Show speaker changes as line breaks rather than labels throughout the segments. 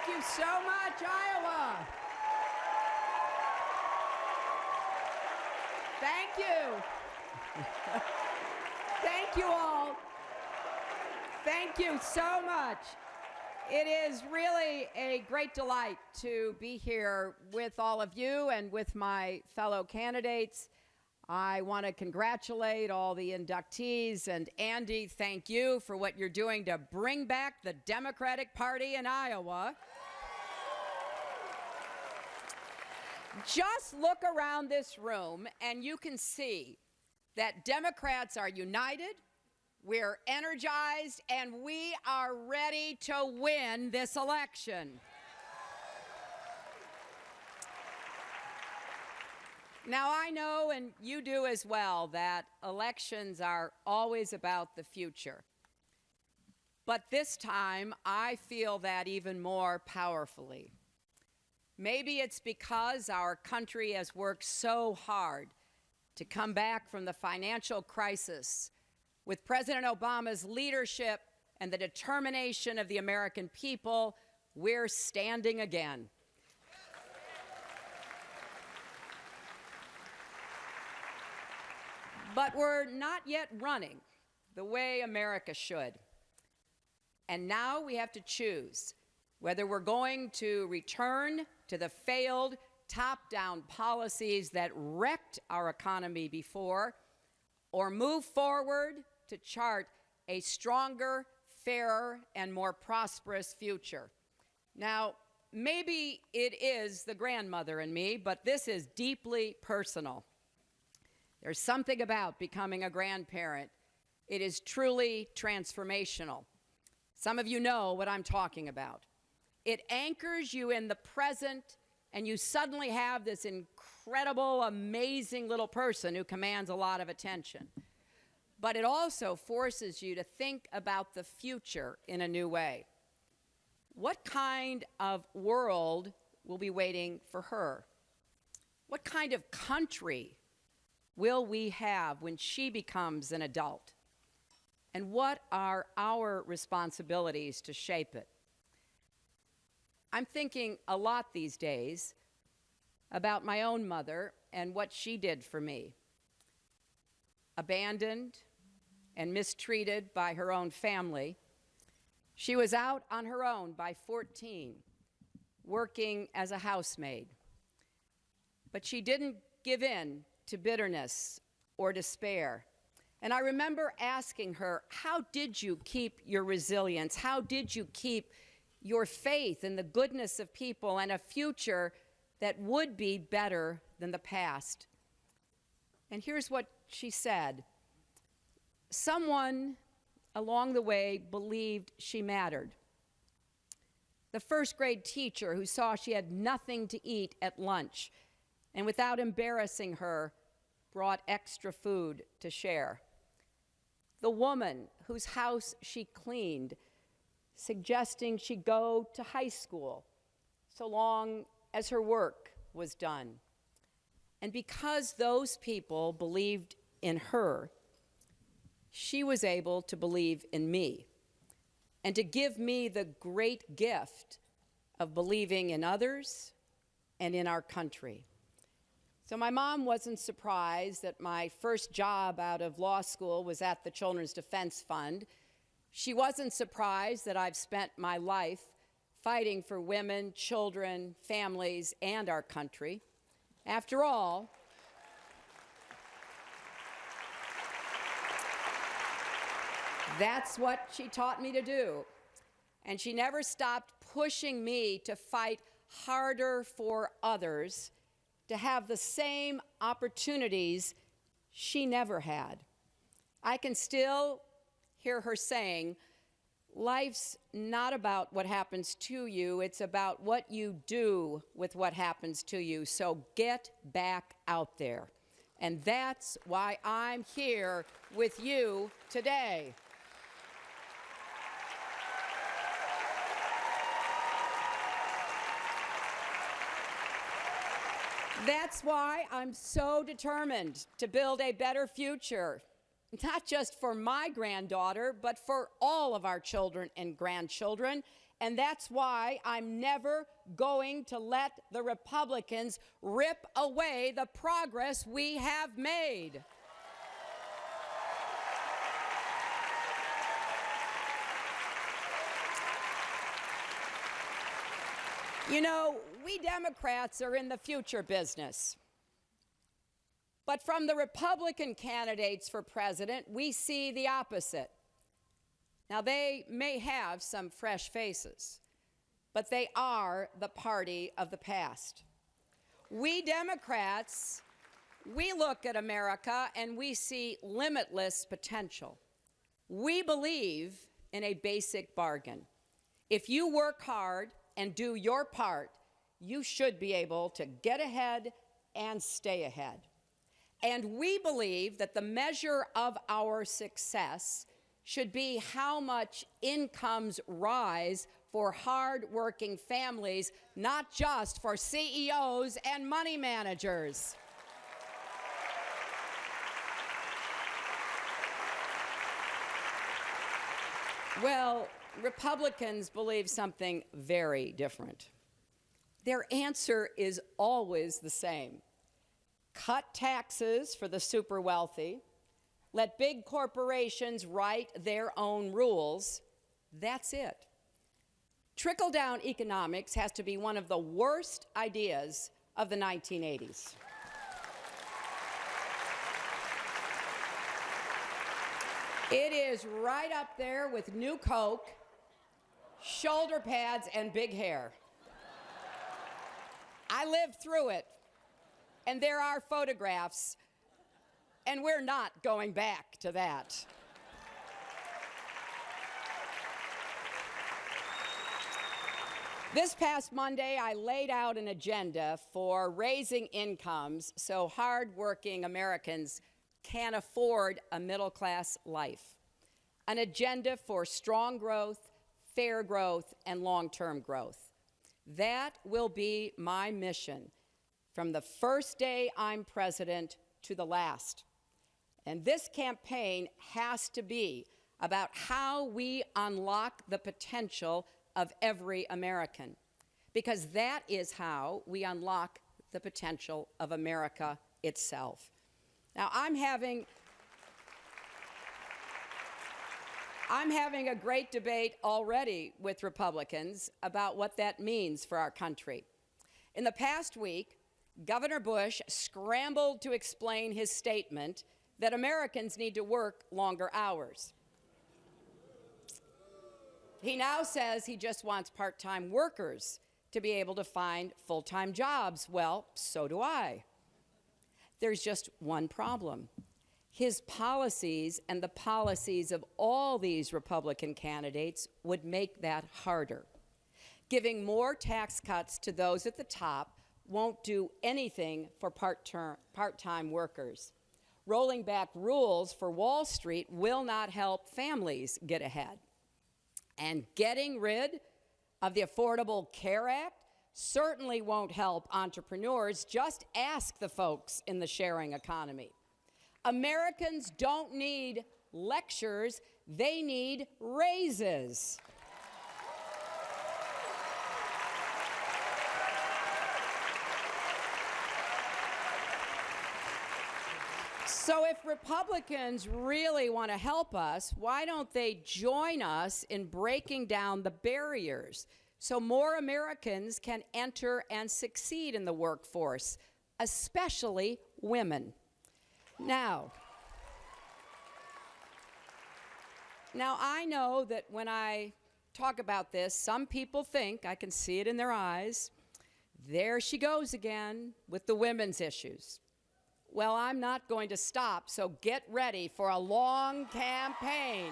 Thank you so much, Iowa. Thank you. Thank you all. Thank you so much. It is really a great delight to be here with all of you and with my fellow candidates. I want to congratulate all the inductees, and Andy, thank you for what you're doing to bring back the Democratic Party in Iowa. Just look around this room and you can see that Democrats are united, we're energized, and we are ready to win this election. Now, I know, and you do as well, that elections are always about the future. But this time, I feel that even more powerfully. Maybe it's because our country has worked so hard to come back from the financial crisis. With President Obama's leadership and the determination of the American people, we're standing again. But we're not yet running the way America should. And now we have to choose whether we're going to return to the failed top-down policies that wrecked our economy before, or move forward to chart a stronger, fairer, and more prosperous future. Now, maybe it is the grandmother in me, but this is deeply personal. There's something about becoming a grandparent. It is truly transformational. Some of you know what I'm talking about. It anchors you in the present, and you suddenly have this incredible, amazing little person who commands a lot of attention. But it also forces you to think about the future in a new way. What kind of world will be waiting for her? What kind of country will we have when she becomes an adult? And what are our responsibilities to shape it? I'm thinking a lot these days about my own mother and what she did for me. Abandoned and mistreated by her own family, she was out on her own by 14, working as a housemaid. But she didn't give in to bitterness or despair. And I remember asking her, how did you keep your resilience? How did you keep your faith in the goodness of people and a future that would be better than the past? And here's what she said. Someone along the way believed she mattered. The first grade teacher who saw she had nothing to eat at lunch and without embarrassing her, brought extra food to share. The woman whose house she cleaned, suggesting she go to high school so long as her work was done. And because those people believed in her, she was able to believe in me and to give me the great gift of believing in others and in our country. So my mom wasn't surprised that my first job out of law school was at the Children's Defense Fund. She wasn't surprised that I've spent my life fighting for women, children, families, and our country. After all, that's what she taught me to do. And she never stopped pushing me to fight harder for others, to have the same opportunities she never had. I can still hear her saying, life's not about what happens to you, it's about what you do with what happens to you, so get back out there. And that's why I'm here with you today. That's why I'm so determined to build a better future, not just for my granddaughter, but for all of our children and grandchildren, And that's why I'm never going to let the Republicans rip away the progress we have made. You know, we Democrats are in the future business. But from the Republican candidates for president, we see the opposite. Now, they may have some fresh faces, but they are the party of the past. We Democrats, we look at America and we see limitless potential. We believe in a basic bargain. If you work hard and do your part, you should be able to get ahead and stay ahead. And we believe that the measure of our success should be how much incomes rise for hard-working families, not just for CEOs and money managers. Well, Republicans believe something very different. Their answer is always the same. Cut taxes for the super wealthy, let big corporations write their own rules. That's it. Trickle-down economics has to be one of the worst ideas of the 1980s. It is right up there with New Coke, shoulder pads, and big hair. I lived through it, and there are photographs, and we're not going back to that. This past Monday, I laid out an agenda for raising incomes so hardworking Americans can afford a middle-class life. An agenda for strong growth, fair growth, and long-term growth. That will be my mission from the first day I'm president to the last. And this campaign has to be about how we unlock the potential of every American, because that is how we unlock the potential of America itself. Now, I'm having a great debate already with Republicans about what that means for our country. In the past week, Governor Bush scrambled to explain his statement that Americans need to work longer hours. He now says he just wants part-time workers to be able to find full-time jobs. Well, so do I. There's just one problem. His policies and the policies of all these Republican candidates would make that harder. Giving more tax cuts to those at the top won't do anything for part-time workers. Rolling back rules for Wall Street will not help families get ahead. And getting rid of the Affordable Care Act certainly won't help entrepreneurs. Just ask the folks in the sharing economy. Americans don't need lectures, they need raises. So if Republicans really want to help us, why don't they join us in breaking down the barriers so more Americans can enter and succeed in the workforce, especially women? Now, I know that when I talk about this, some people think, I can see it in their eyes, there she goes again with the women's issues. Well, I'm not going to stop, so get ready for a long campaign.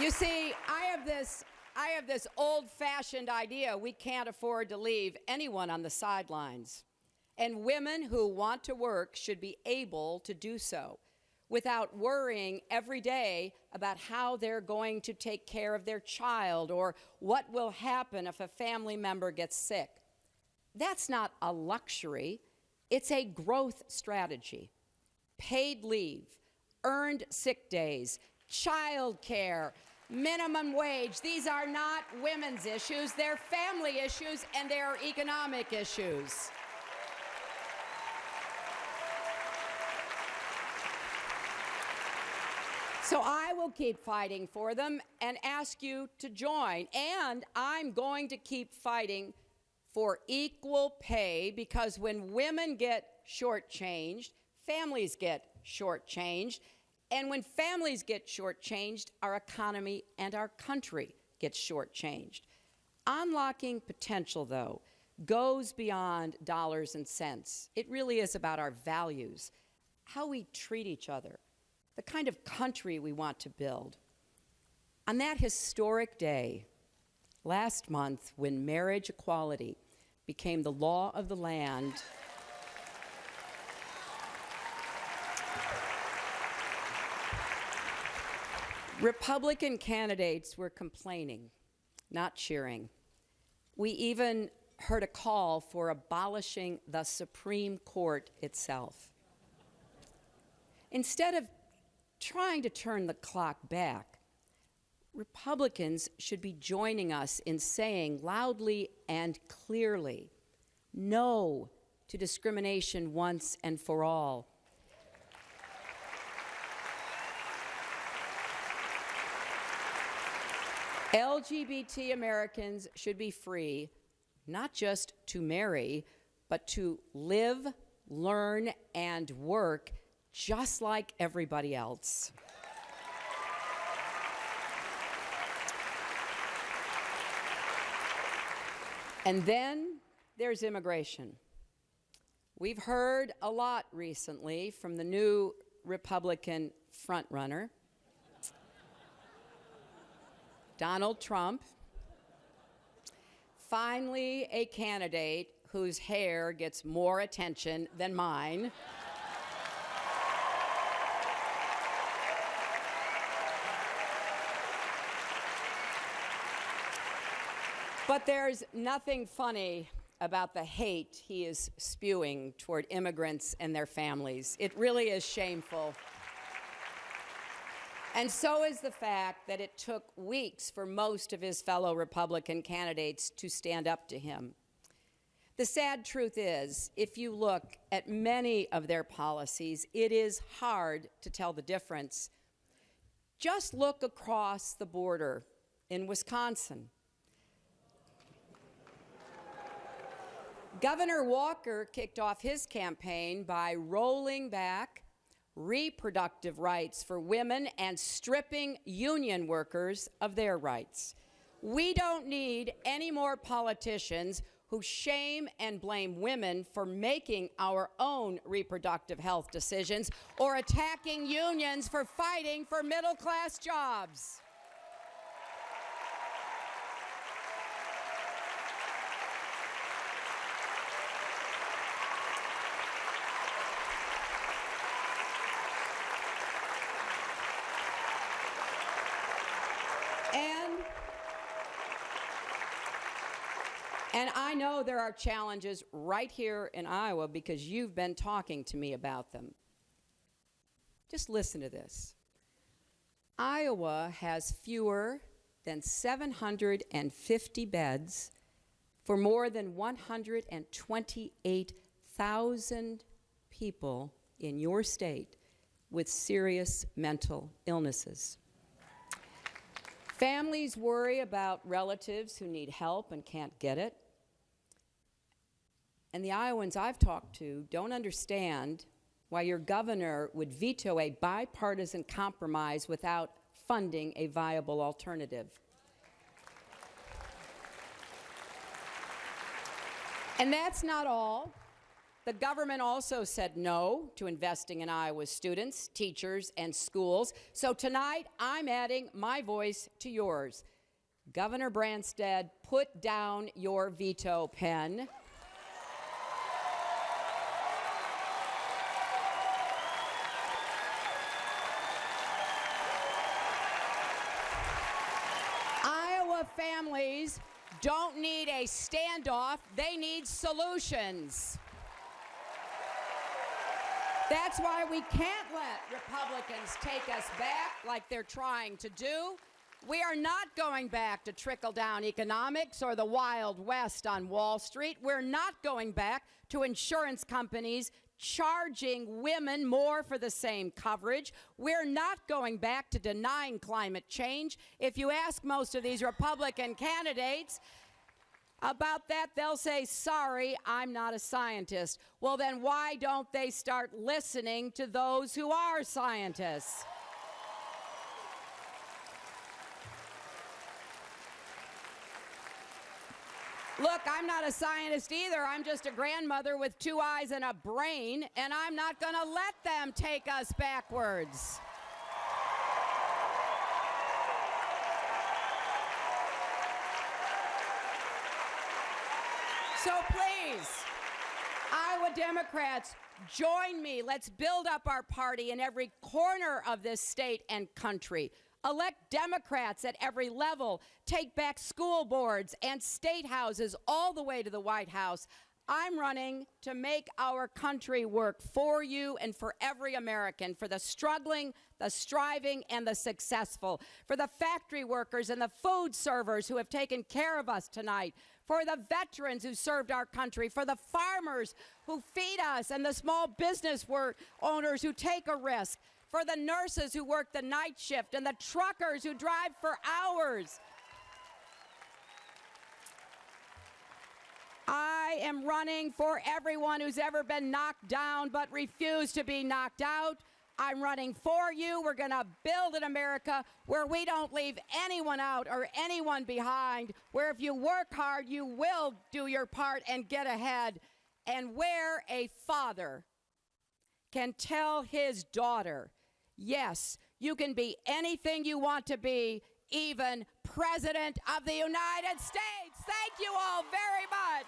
You see, I have this old-fashioned idea we can't afford to leave anyone on the sidelines. And women who want to work should be able to do so without worrying every day about how they're going to take care of their child or what will happen if a family member gets sick. That's not a luxury, it's a growth strategy. Paid leave, earned sick days, child care, minimum wage. These are not women's issues, they're family issues and they're economic issues. So I will keep fighting for them and ask you to join. And I'm going to keep fighting for equal pay, because when women get shortchanged, families get shortchanged. And when families get shortchanged, our economy and our country gets shortchanged. Unlocking potential, though, goes beyond dollars and cents. It really is about our values, how we treat each other, the kind of country we want to build. On that historic day, last month, when marriage equality became the law of the land, Republican candidates were complaining, not cheering. We even heard a call for abolishing the Supreme Court itself. Instead of trying to turn the clock back, Republicans should be joining us in saying loudly and clearly no to discrimination once and for all. LGBT Americans should be free, not just to marry, but to live, learn, and work just like everybody else. And then there's immigration. We've heard a lot recently from the new Republican frontrunner, Donald Trump, finally a candidate whose hair gets more attention than mine. But there's nothing funny about the hate he is spewing toward immigrants and their families. It really is shameful. And so is the fact that it took weeks for most of his fellow Republican candidates to stand up to him. The sad truth is, if you look at many of their policies, it is hard to tell the difference. Just look across the border in Wisconsin. Governor Walker kicked off his campaign by rolling back reproductive rights for women and stripping union workers of their rights. We don't need any more politicians who shame and blame women for making our own reproductive health decisions or attacking unions for fighting for middle-class jobs. And I know there are challenges right here in Iowa because you've been talking to me about them. Just listen to this. Iowa has fewer than 750 beds for more than 128,000 people in your state with serious mental illnesses. Families worry about relatives who need help and can't get it. And the Iowans I've talked to don't understand why your governor would veto a bipartisan compromise without funding a viable alternative. And that's not all. The government also said no to investing in Iowa's students, teachers, and schools. So tonight, I'm adding my voice to yours. Governor Branstad, put down your veto pen. Iowa families don't need a standoff, they need solutions. That's why we can't let Republicans take us back like they're trying to do. We are not going back to trickle-down economics or the Wild West on Wall Street. We're not going back to insurance companies charging women more for the same coverage. We're not going back to denying climate change. If you ask most of these Republican candidates about that, they'll say, sorry, I'm not a scientist. Well, then why don't they start listening to those who are scientists? Look, I'm not a scientist either. I'm just a grandmother with 2 eyes and a brain, and I'm not going to let them take us backwards. So please, Iowa Democrats, join me. Let's build up our party in every corner of this state and country. Elect Democrats at every level. Take back school boards and state houses all the way to the White House. I'm running to make our country work for you and for every American, for the struggling, the striving, and the successful, for the factory workers and the food servers who have taken care of us tonight, for the veterans who served our country, for the farmers who feed us, and the small business owners who take a risk, for the nurses who work the night shift, and the truckers who drive for hours. I am running for everyone who's ever been knocked down but refused to be knocked out. I'm running for you. We're going to build an America where we don't leave anyone out or anyone behind, where if you work hard, you will do your part and get ahead, and where a father can tell his daughter, yes, you can be anything you want to be, even President of the United States. Thank you all very much.